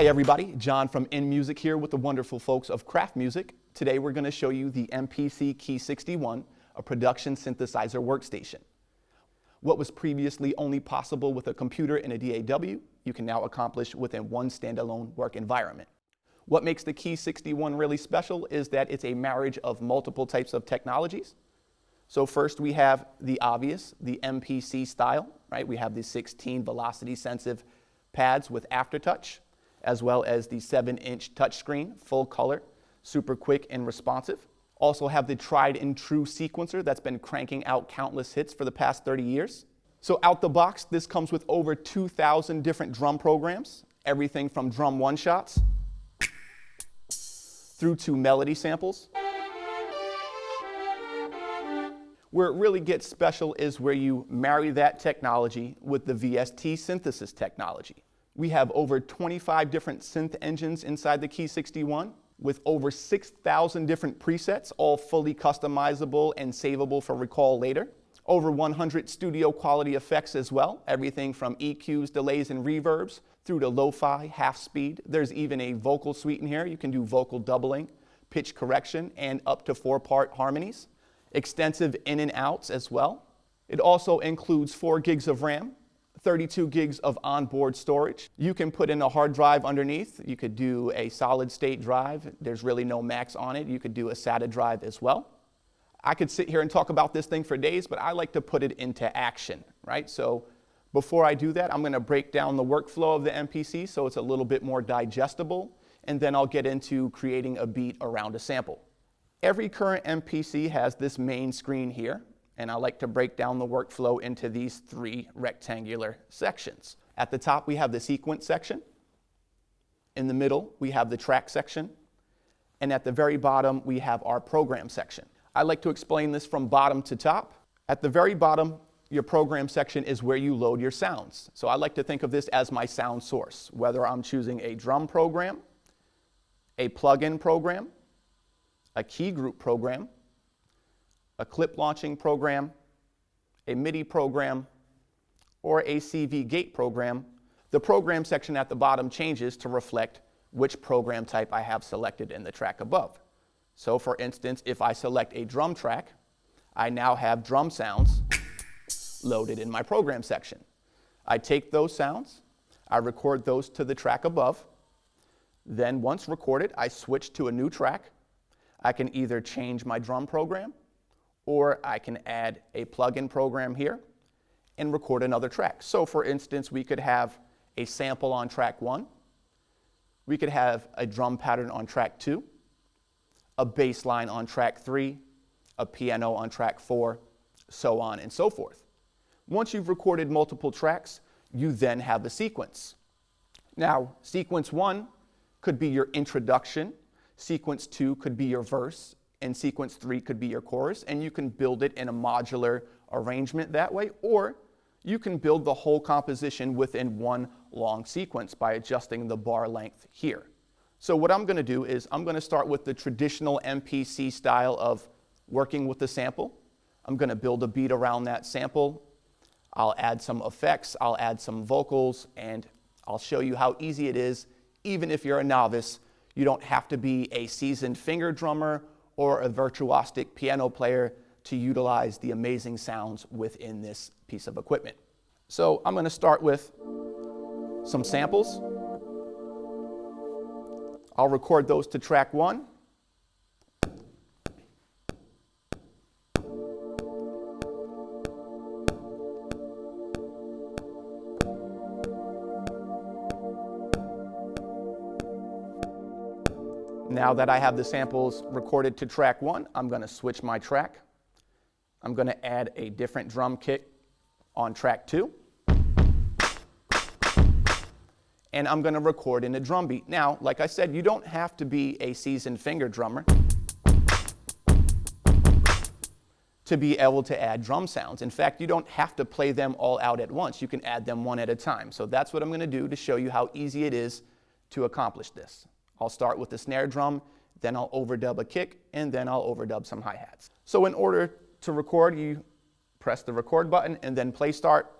everybody, John from InMusic here with the wonderful folks of Kraft Music. Today we're going to show you the MPC Key 61, a production synthesizer workstation. What was previously only possible with a computer and a DAW, you can now accomplish within one standalone work environment. What makes the Key 61 really special is that it's a marriage of multiple types of technologies. So first we have the obvious, the MPC style, right? We have the 16 velocity sensitive pads with aftertouch, as well as the 7-inch touchscreen, full color, super quick and responsive. Also have the tried and true sequencer that's been cranking out countless hits for the past 30 years. So out the box, this comes with over 2,000 different drum programs, everything from drum one-shots through to melody samples. Where it really gets special is where you marry that technology with the VST synthesis technology. We have over 25 different synth engines inside the Key 61 with over 6,000 different presets, all fully customizable and savable for recall later. Over 100 studio quality effects as well, everything from EQs, delays, and reverbs through to lo-fi, half speed. There's even a vocal suite in here. You can do vocal doubling, pitch correction, and up to 4-part harmonies. Extensive in and outs as well. It also includes 4 gigs of RAM, 32 gigs of onboard storage. You can put in a hard drive underneath. You could do a solid state drive. There's really no max on it. You could do a SATA drive as well. I could sit here and talk about this thing for days, but I like to put it into action, right? So before I do that, I'm going to break down the workflow of the MPC so it's a little bit more digestible, and then I'll get into creating a beat around a sample. Every current MPC has this main screen here, and I like to break down the workflow into these 3 rectangular sections. At the top, we have the sequence section. In the middle, we have the track section. And at the very bottom, we have our program section. I like to explain this from bottom to top. At the very bottom, your program section is where you load your sounds. So I like to think of this as my sound source, whether I'm choosing a drum program, a plug-in program, a key group program, a clip launching program, a MIDI program, or a CV gate program. The program section at the bottom changes to reflect which program type I have selected in the track above. So for instance, if I select a drum track, I now have drum sounds loaded in my program section. I take those sounds, I record those to the track above, then once recorded, I switch to a new track. I can either change my drum program, or I can add a plug-in program here and record another track. So for instance, we could have a sample on track 1. We could have a drum pattern on track 2, a bass line on track 3, a piano on track 4, so on and so forth. Once you've recorded multiple tracks, you then have a sequence. Now, sequence 1 could be your introduction, sequence 2 could be your verse, and sequence 3 could be your chorus, and you can build it in a modular arrangement that way, or you can build the whole composition within one long sequence by adjusting the bar length here. So what I'm going to do is I'm going to start with the traditional MPC style of working with the sample. I'm going to build a beat around that sample. I'll add some effects, I'll add some vocals, and I'll show you how easy it is. Even if you're a novice, you don't have to be a seasoned finger drummer or a virtuosic piano player to utilize the amazing sounds within this piece of equipment. So I'm going to start with some samples. I'll record those to track 1. Now that I have the samples recorded to track 1, I'm going to switch my track. I'm going to add a different drum kick on track 2. And I'm going to record in a drum beat. Now, like I said, you don't have to be a seasoned finger drummer to be able to add drum sounds. In fact, you don't have to play them all out at once. You can add them one at a time. So that's what I'm going to do to show you how easy it is to accomplish this. I'll start with the snare drum, then I'll overdub a kick, and then I'll overdub some hi-hats. So in order to record, you press the record button and then play start,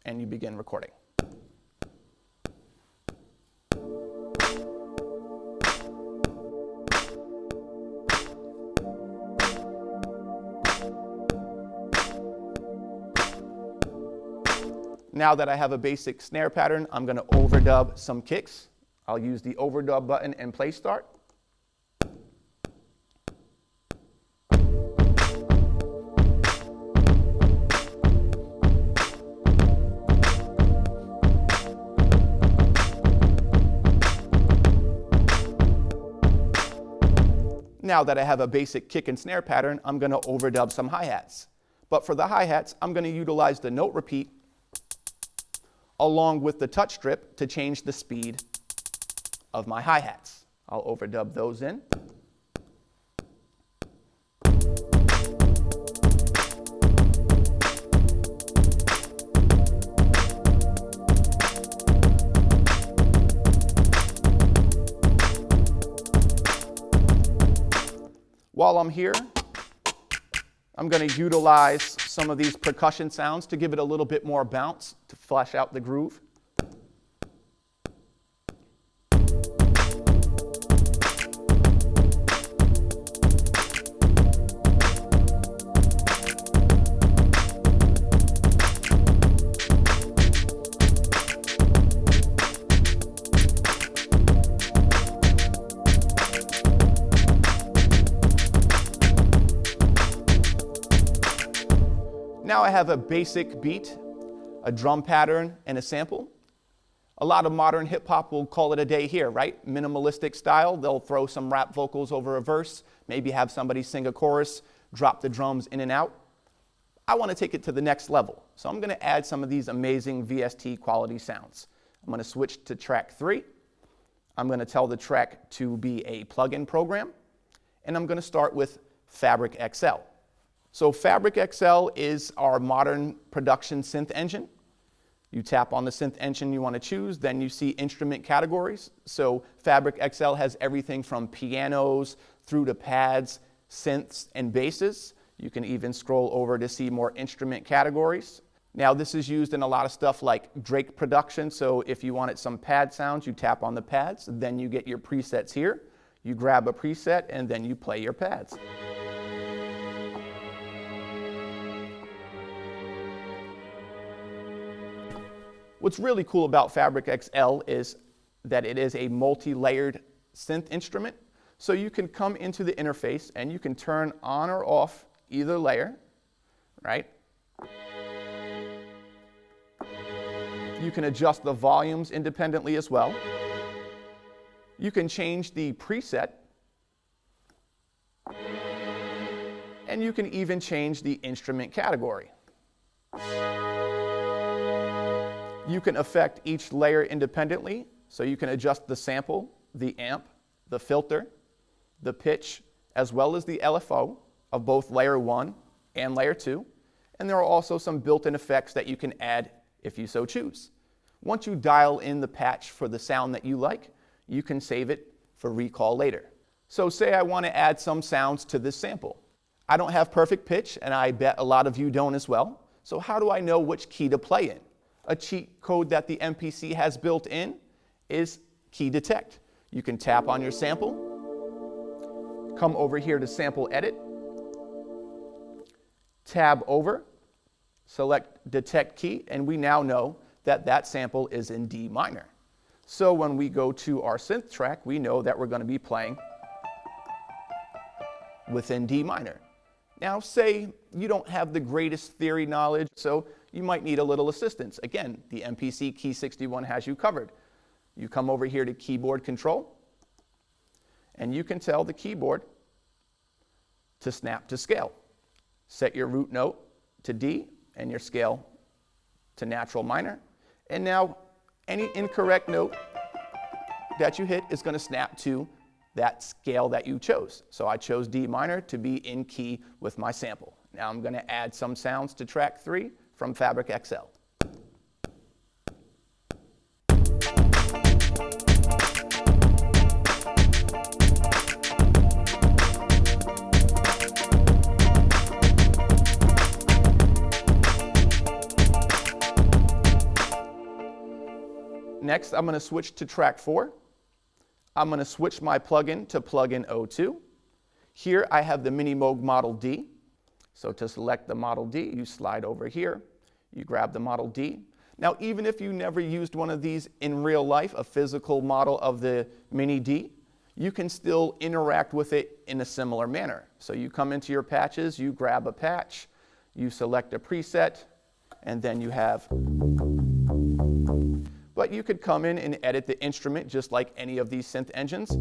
and you begin recording. Now that I have a basic snare pattern, I'm going to overdub some kicks. I'll use the overdub button and play start. Now that I have a basic kick and snare pattern, I'm going to overdub some hi-hats. But for the hi-hats, I'm going to utilize the note repeat along with the touch strip to change the speed of my hi-hats. I'll overdub those in. While I'm here, I'm going to utilize some of these percussion sounds to give it a little bit more bounce to flesh out the groove. Now I have a basic beat, a drum pattern, and a sample. A lot of modern hip hop will call it a day here, right? Minimalistic style. They'll throw some rap vocals over a verse, maybe have somebody sing a chorus, drop the drums in and out. I want to take it to the next level. So I'm going to add some of these amazing VST quality sounds. I'm going to switch to track 3. I'm going to tell the track to be a plugin program. And I'm going to start with Fabric XL. So Fabric XL is our modern production synth engine. You tap on the synth engine you want to choose, then you see instrument categories. So Fabric XL has everything from pianos through to pads, synths, and basses. You can even scroll over to see more instrument categories. Now this is used in a lot of stuff like Drake production. So if you wanted some pad sounds, you tap on the pads, then you get your presets here. You grab a preset and then you play your pads. What's really cool about Fabric XL is that it is a multi-layered synth instrument. So you can come into the interface and you can turn on or off either layer, right? You can adjust the volumes independently as well. You can change the preset. And you can even change the instrument category. You can affect each layer independently, so you can adjust the sample, the amp, the filter, the pitch, as well as the LFO of both layer 1 and layer 2. And there are also some built-in effects that you can add if you so choose. Once you dial in the patch for the sound that you like, you can save it for recall later. So say I want to add some sounds to this sample. I don't have perfect pitch, and I bet a lot of you don't as well. So how do I know which key to play in? A cheat code that the MPC has built in is Key Detect. You can tap on your sample, come over here to Sample Edit, tab over, select Detect Key, and we now know that that sample is in D minor. So when we go to our synth track, we know that we're going to be playing within D minor. Now say you don't have the greatest theory knowledge, so you might need a little assistance. Again, the MPC Key 61 has you covered. You come over here to Keyboard Control, and you can tell the keyboard to snap to scale. Set your root note to D and your scale to natural minor. And now any incorrect note that you hit is going to snap to that scale that you chose. So I chose D minor to be in key with my sample. Now I'm going to add some sounds to track 3 from Fabric XL. Next, I'm going to switch to track 4. I'm going to switch my plugin to plugin 02. Here I have the Mini Moog Model D. So to select the Model D, you slide over here, you grab the Model D. Now, even if you never used one of these in real life, a physical model of the Mini D, you can still interact with it in a similar manner. So you come into your patches, you grab a patch, you select a preset, and then you have. But you could come in and edit the instrument just like any of these synth engines.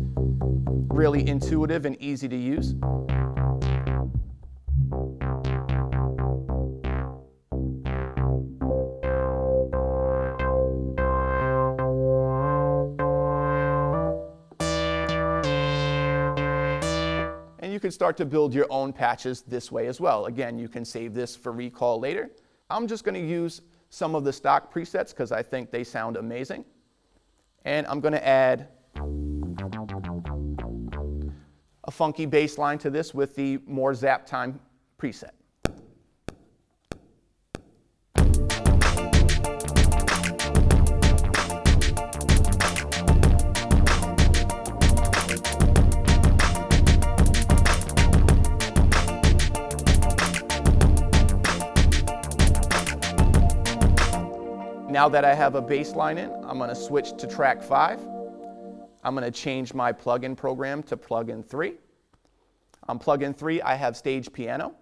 Really intuitive and easy to use. And you can start to build your own patches this way as well. Again, you can save this for recall later. I'm just going to use some of the stock presets because I think they sound amazing. And I'm going to add a funky bass line to this with the more zap time preset. Now that I have a bass line in, I'm going to switch to track 5. I'm going to change my plugin program to plugin 3. On plugin 3, I have stage piano.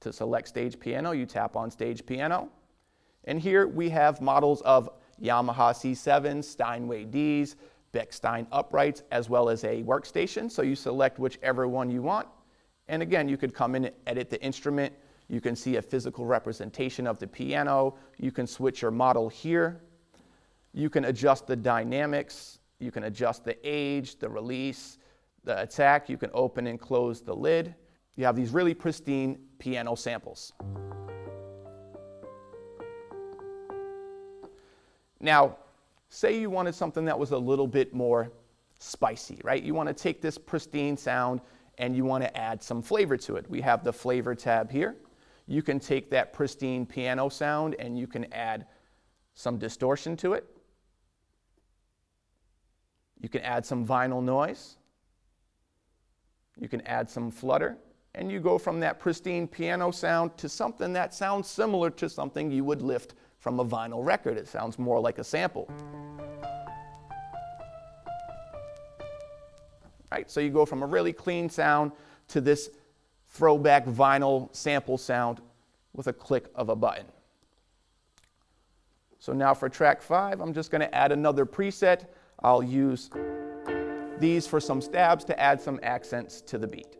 To select stage piano, you tap on stage piano. And here we have models of Yamaha C7s, Steinway Ds, Bechstein uprights, as well as a workstation. So you select whichever one you want. And again, you could come in and edit the instrument. You can see a physical representation of the piano. You can switch your model here. You can adjust the dynamics. You can adjust the age, the release, the attack. You can open and close the lid. You have these really pristine piano samples. Now, say you wanted something that was a little bit more spicy, right? You want to take this pristine sound and you want to add some flavor to it. We have the flavor tab here. You can take that pristine piano sound and you can add some distortion to it. You can add some vinyl noise. You can add some flutter. And you go from that pristine piano sound to something that sounds similar to something you would lift from a vinyl record. It sounds more like a sample. Right? So you go from a really clean sound to this throwback vinyl sample sound with a click of a button. So now for track 5, I'm just going to add another preset. I'll use these for some stabs to add some accents to the beat.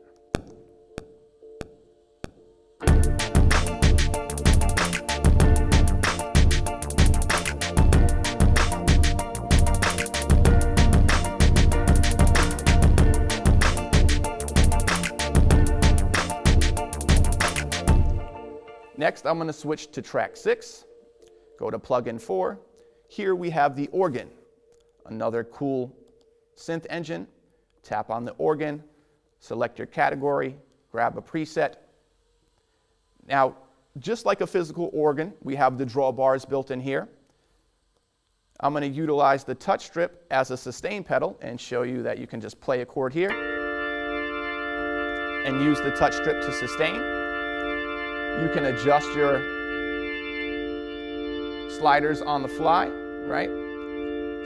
Next, I'm going to switch to track 6, go to plugin 4. Here we have the organ, another cool synth engine. Tap on the organ, select your category, grab a preset. Now, just like a physical organ, we have the drawbars built in here. I'm going to utilize the touch strip as a sustain pedal and show you that you can just play a chord here and use the touch strip to sustain. You can adjust your sliders on the fly, right?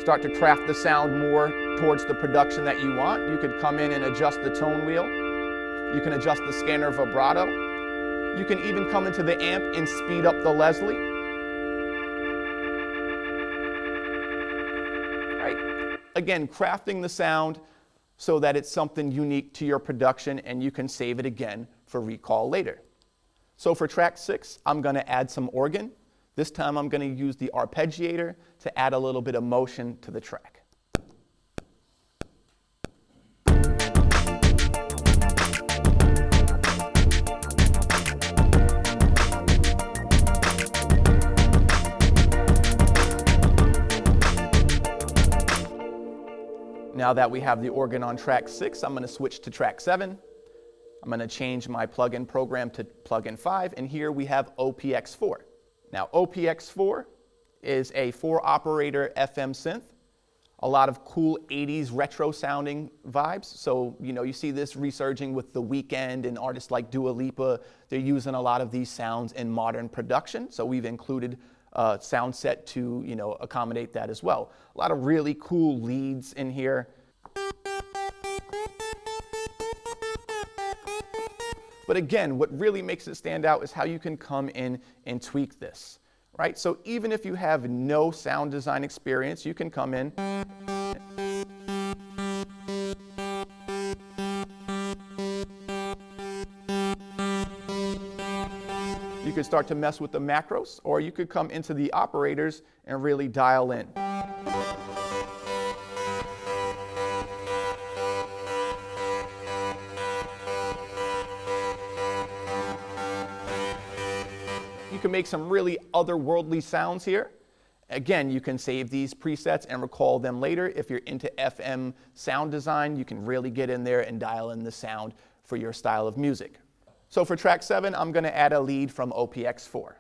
Start to craft the sound more towards the production that you want. You could come in and adjust the tone wheel. You can adjust the scanner vibrato. You can even come into the amp and speed up the Leslie. Right? Again, crafting the sound so that it's something unique to your production and you can save it again for recall later. So for track 6, I'm going to add some organ. This time I'm going to use the arpeggiator to add a little bit of motion to the track. Now that we have the organ on track 6, I'm going to switch to track 7. I'm going to change my plugin program to plugin 5, and here we have OPX4. Now, OPX4 is a 4-operator FM synth. a lot of cool 80s retro sounding vibes. So, you see this resurging with The Weeknd and artists like Dua Lipa. They're using a lot of these sounds in modern production. So we've included a sound set to, accommodate that as well. A lot of really cool leads in here. But again, what really makes it stand out is how you can come in and tweak this, right? So even if you have no sound design experience, you can come in. You could start to mess with the macros, or you could come into the operators and really dial in. You can make some really otherworldly sounds here. Again, you can save these presets and recall them later. If you're into FM sound design, you can really get in there and dial in the sound for your style of music. So for track 7, I'm going to add a lead from OPX4.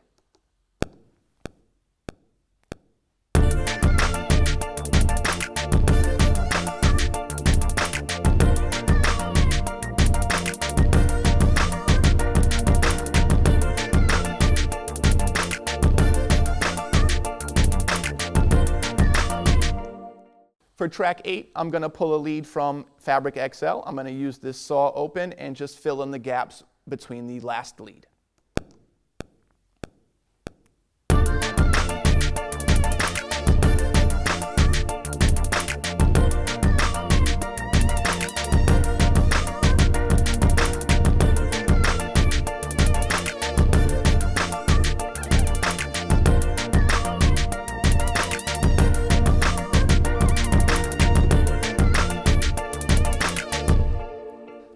For track 8, I'm going to pull a lead from Fabric XL. I'm going to use this saw open and just fill in the gaps between the last lead.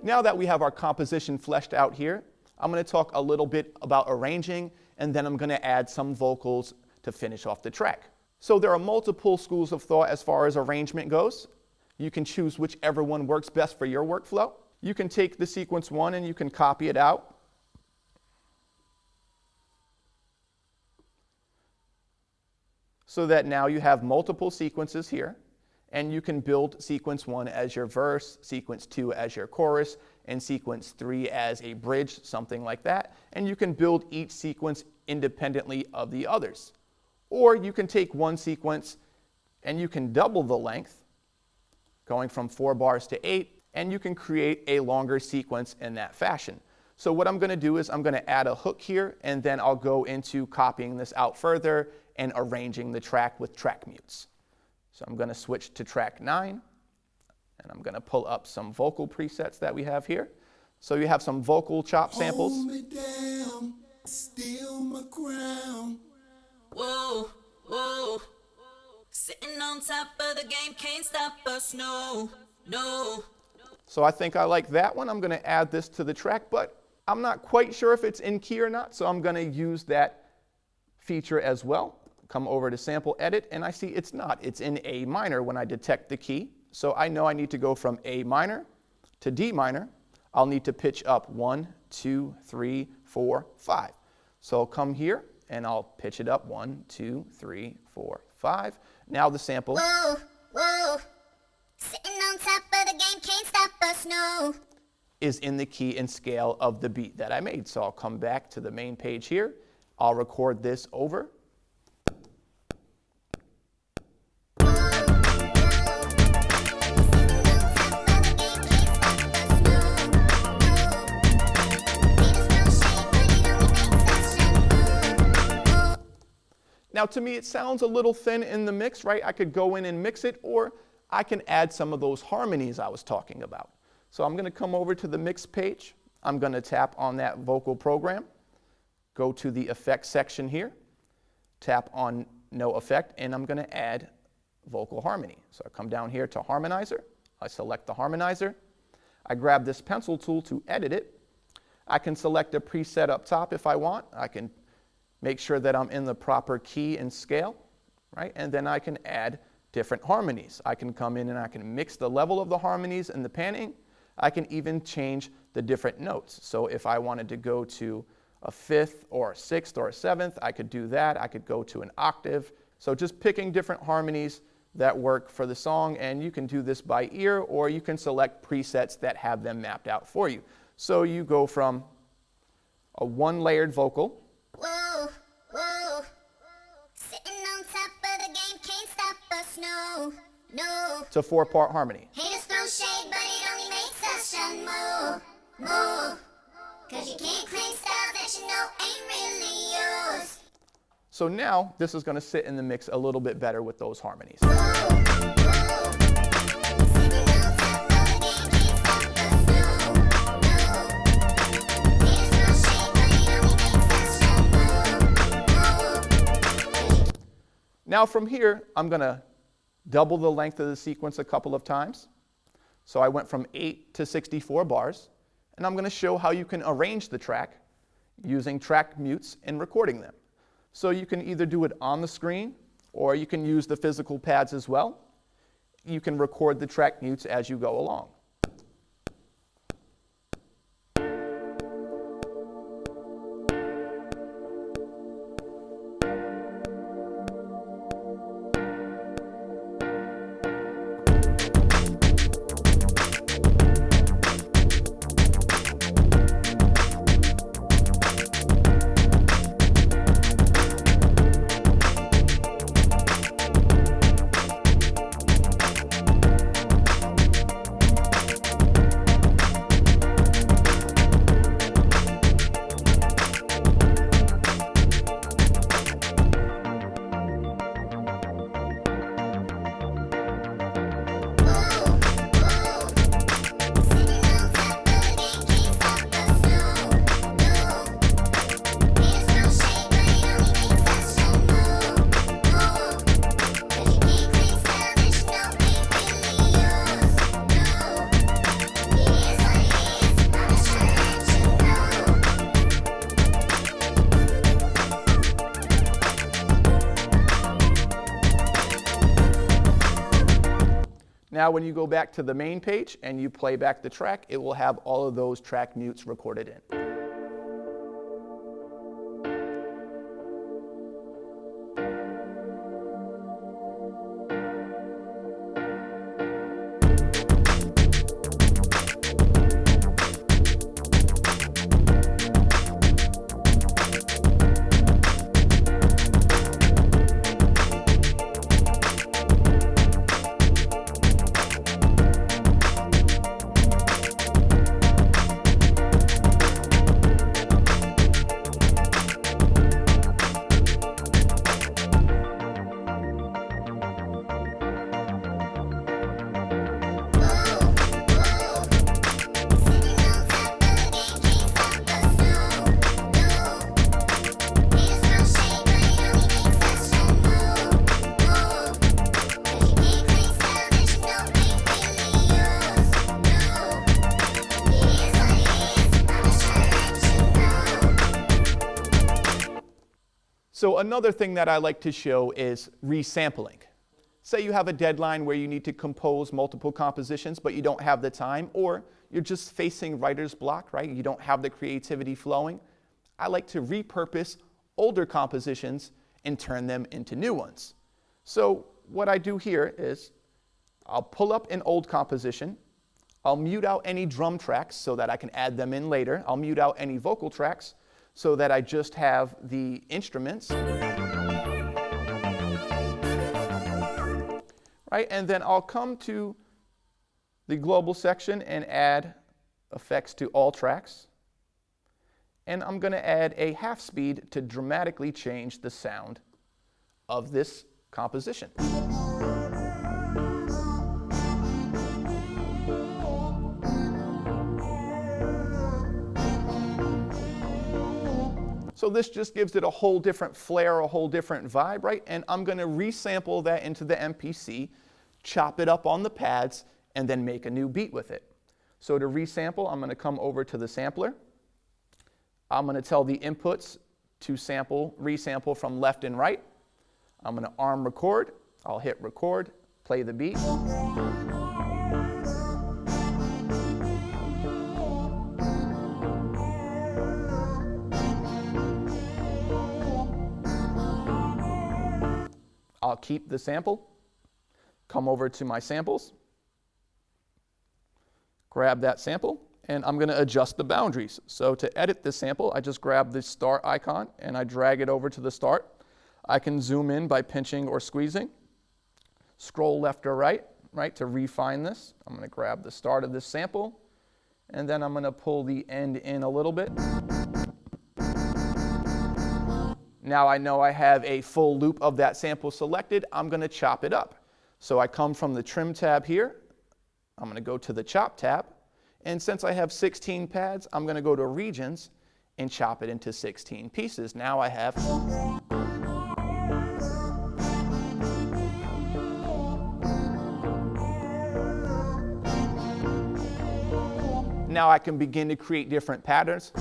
Now that we have our composition fleshed out here, I'm going to talk a little bit about arranging, and then I'm going to add some vocals to finish off the track. So there are multiple schools of thought as far as arrangement goes. You can choose whichever one works best for your workflow. You can take the sequence 1 and you can copy it out. So that now you have multiple sequences here. And you can build sequence 1 as your verse, sequence 2 as your chorus, and sequence 3 as a bridge, something like that. And you can build each sequence independently of the others. Or you can take one sequence and you can double the length, going from 4 bars to 8, and you can create a longer sequence in that fashion. So what I'm going to do is I'm going to add a hook here, and then I'll go into copying this out further and arranging the track with track mutes. So I'm going to switch to track 9, and I'm going to pull up some vocal presets that we have here. So you have some vocal chop samples. Hold me down, steal my crown. Whoa, whoa. Sitting on top of the game, can't stop us, no, no. So I think I like that one. I'm going to add this to the track, but I'm not quite sure if it's in key or not, so I'm going to use that feature as well. Come over to sample edit, and I see it's not. It's in A minor when I detect the key. So I know I need to go from A minor to D minor. I'll need to pitch up 1, 2, 3, 4, 5. So I'll come here and I'll pitch it up 1, 2, 3, 4, 5. Now the sample. Whoa, whoa. Sitting on top of the game, can't stop us, no. Is in the key and scale of the beat that I made. So I'll come back to the main page here. I'll record this over. Now to me it sounds a little thin in the mix, right? I could go in and mix it, or I can add some of those harmonies I was talking about. So I'm going to come over to the mix page. I'm going to tap on that vocal program, go to the effects section here, tap on no effect, and I'm going to add vocal harmony. So I come down here to harmonizer, I select the harmonizer, I grab this pencil tool to edit it. I can select a preset up top if I want. I can make sure that I'm in the proper key and scale, right? And then I can add different harmonies. I can come in and I can mix the level of the harmonies and the panning. I can even change the different notes. So if I wanted to go to a 5th or a 6th or a 7th, I could do that. I could go to an octave. So just picking different harmonies that work for the song, and you can do this by ear, or you can select presets that have them mapped out for you. So you go from a one-layered vocal. Whoa, whoa. Sitting on top of the game, can't stop us, no, no. To 4-part harmony. Haters throw shade, but it only makes us shine more, more. Cause you can't claim styles that you know ain't really yours. So now this is going to sit in the mix a little bit better with those harmonies. Whoa, whoa. Sitting on top of the game, can't stop us, no, no. Haters throw shade, but it only makes us shine more, more. Now from here, I'm going to double the length of the sequence a couple of times. So I went from 8 to 64 bars, and I'm going to show how you can arrange the track using track mutes and recording them. So you can either do it on the screen, or you can use the physical pads as well. You can record the track mutes as you go along. Now when you go back to the main page and you play back the track, it will have all of those track mutes recorded in. So another thing that I like to show is resampling. Say you have a deadline where you need to compose multiple compositions, but you don't have the time, or you're just facing writer's block, right? You don't have the creativity flowing. I like to repurpose older compositions and turn them into new ones. So what I do here is I'll pull up an old composition. I'll mute out any drum tracks so that I can add them in later. I'll mute out any vocal tracks so that I just have the instruments. Right, and then I'll come to the global section and add effects to all tracks. And I'm going to add a half speed to dramatically change the sound of this composition. So this just gives it a whole different flair, a whole different vibe, right? And I'm going to resample that into the MPC, chop it up on the pads, and then make a new beat with it. So to resample, I'm going to come over to the sampler. I'm going to tell the inputs to resample from left and right. I'm going to arm record. I'll hit record, play the beat. I'll keep the sample. come over to my samples, grab that sample, and I'm going to adjust the boundaries. So to edit this sample, I just grab the start icon and I drag it over to the start. I can zoom in by pinching or squeezing, scroll left or right, to refine this. I'm going to grab the start of this sample, and then I'm going to pull the end in a little bit. Now I know I have a full loop of that sample selected. I'm going to chop it up. So I come from the Trim tab here. I'm going to go to the Chop tab. And since I have 16 pads, I'm going to go to Regions and chop it into 16 pieces. Now I have... Now I can begin to create different patterns.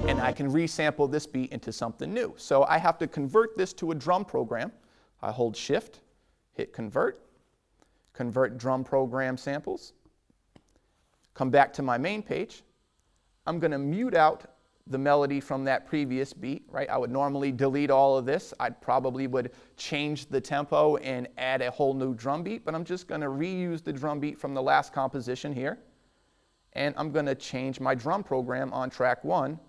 And I can resample this beat into something new. So I have to convert this to a drum program. I hold Shift, hit Convert, convert drum program samples, come back to my main page. I'm going to mute out the melody from that previous beat, right? I would normally delete all of this. I probably would change the tempo and add a whole new drum beat, but I'm just going to reuse the drum beat from the last composition here. And I'm going to change my drum program on track 1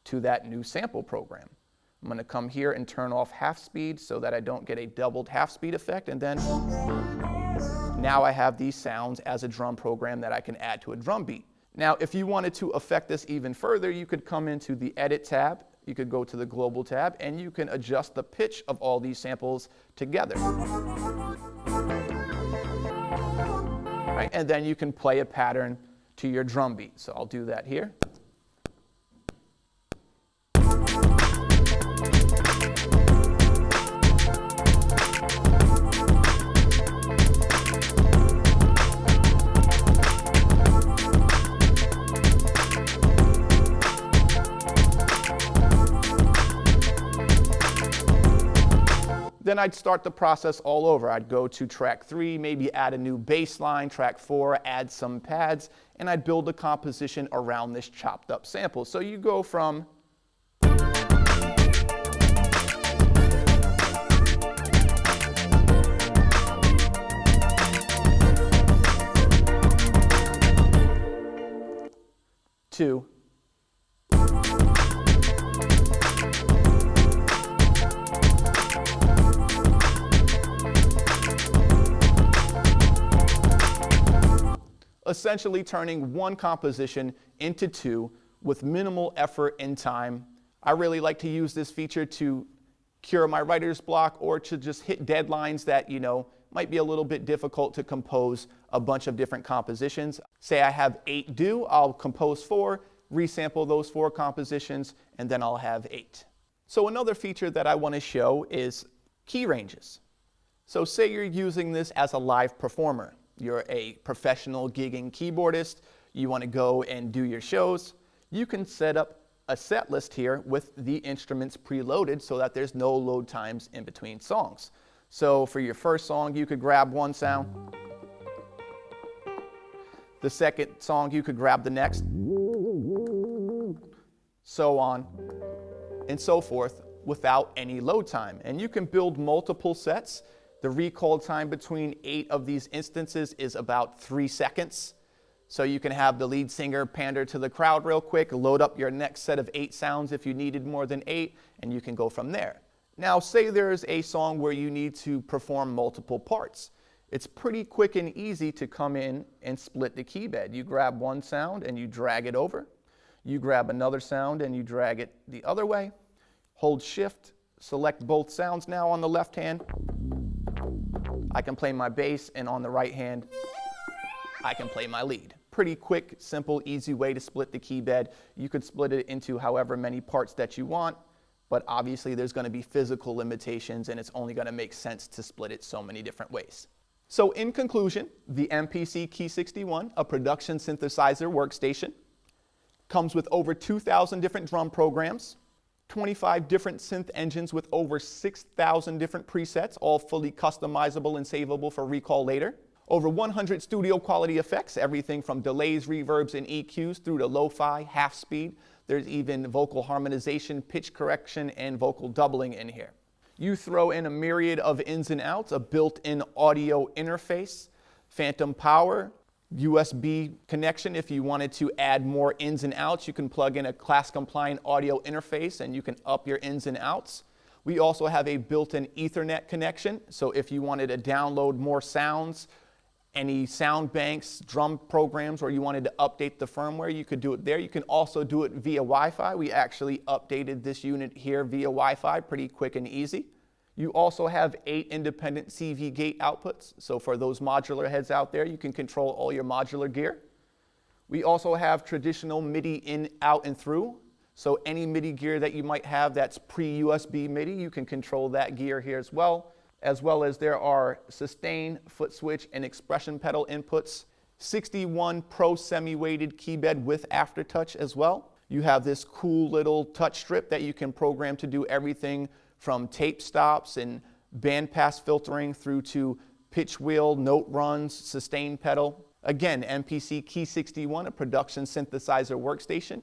to that new sample program. I'm going to come here and turn off half speed so that I don't get a doubled half speed effect, and then now I have these sounds as a drum program that I can add to a drum beat. Now, if you wanted to affect this even further, you could come into the Edit tab, you could go to the Global tab, and you can adjust the pitch of all these samples together. Right? And then you can play a pattern to your drum beat. So I'll do that here. Then I'd start the process all over. I'd go to track 3, maybe add a new bass line, track 4, add some pads, and I'd build a composition around this chopped up sample. So you go from to essentially turning one composition into 2 with minimal effort and time. I really like to use this feature to cure my writer's block or to just hit deadlines that, might be a little bit difficult to compose a bunch of different compositions. Say I have 8 due, I'll compose 4, resample those 4 compositions, and then I'll have 8. So another feature that I want to show is key ranges. So say you're using this as a live performer. You're a professional gigging keyboardist, you want to go and do your shows, you can set up a set list here with the instruments preloaded so that there's no load times in between songs. So for your first song, you could grab one sound. The second song, you could grab the next. So on and so forth without any load time. And you can build multiple sets. The recall time between 8 of these instances is about 3 seconds. So you can have the lead singer pander to the crowd real quick, load up your next set of 8 sounds if you needed more than 8, and you can go from there. Now, say there's a song where you need to perform multiple parts. It's pretty quick and easy to come in and split the key bed. You grab one sound and you drag it over. You grab another sound and you drag it the other way. Hold Shift, select both sounds now on the left hand. I can play my bass, and on the right hand, I can play my lead. Pretty quick, simple, easy way to split the key bed. You could split it into however many parts that you want, but obviously there's going to be physical limitations, and it's only going to make sense to split it so many different ways. So in conclusion, the MPC Key 61, a production synthesizer workstation, comes with over 2,000 different drum programs, 25 different synth engines with over 6,000 different presets, all fully customizable and savable for recall later. Over 100 studio quality effects, everything from delays, reverbs, and EQs through to lo-fi, half speed. There's even vocal harmonization, pitch correction, and vocal doubling in here. You throw in a myriad of ins and outs, a built-in audio interface, phantom power, USB connection. If you wanted to add more ins and outs, you can plug in a class-compliant audio interface and you can up your ins and outs. We also have a built-in Ethernet connection, so if you wanted to download more sounds, any sound banks, drum programs, or you wanted to update the firmware, you could do it there. You can also do it via Wi-Fi. We actually updated this unit here via Wi-Fi, pretty quick and easy. You also have 8 independent CV gate outputs, so for those modular heads out there, you can control all your modular gear. We also have traditional MIDI in, out, and through. So any MIDI gear that you might have that's pre-USB MIDI, you can control that gear here as well as there are sustain, foot switch, and expression pedal inputs. 61 Pro semi-weighted keybed with aftertouch as well. You have this cool little touch strip that you can program to do everything from tape stops and bandpass filtering through to pitch wheel, note runs, sustain pedal. Again, MPC Key 61, a production synthesizer workstation.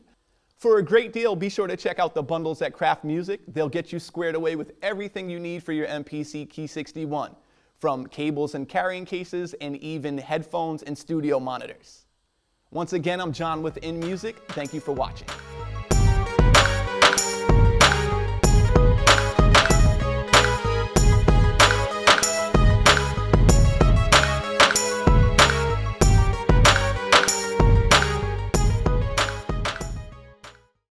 For a great deal, be sure to check out the bundles at Kraft Music. They'll get you squared away with everything you need for your MPC Key 61, from cables and carrying cases and even headphones and studio monitors. Once again, I'm John with InMusic. Thank you for watching.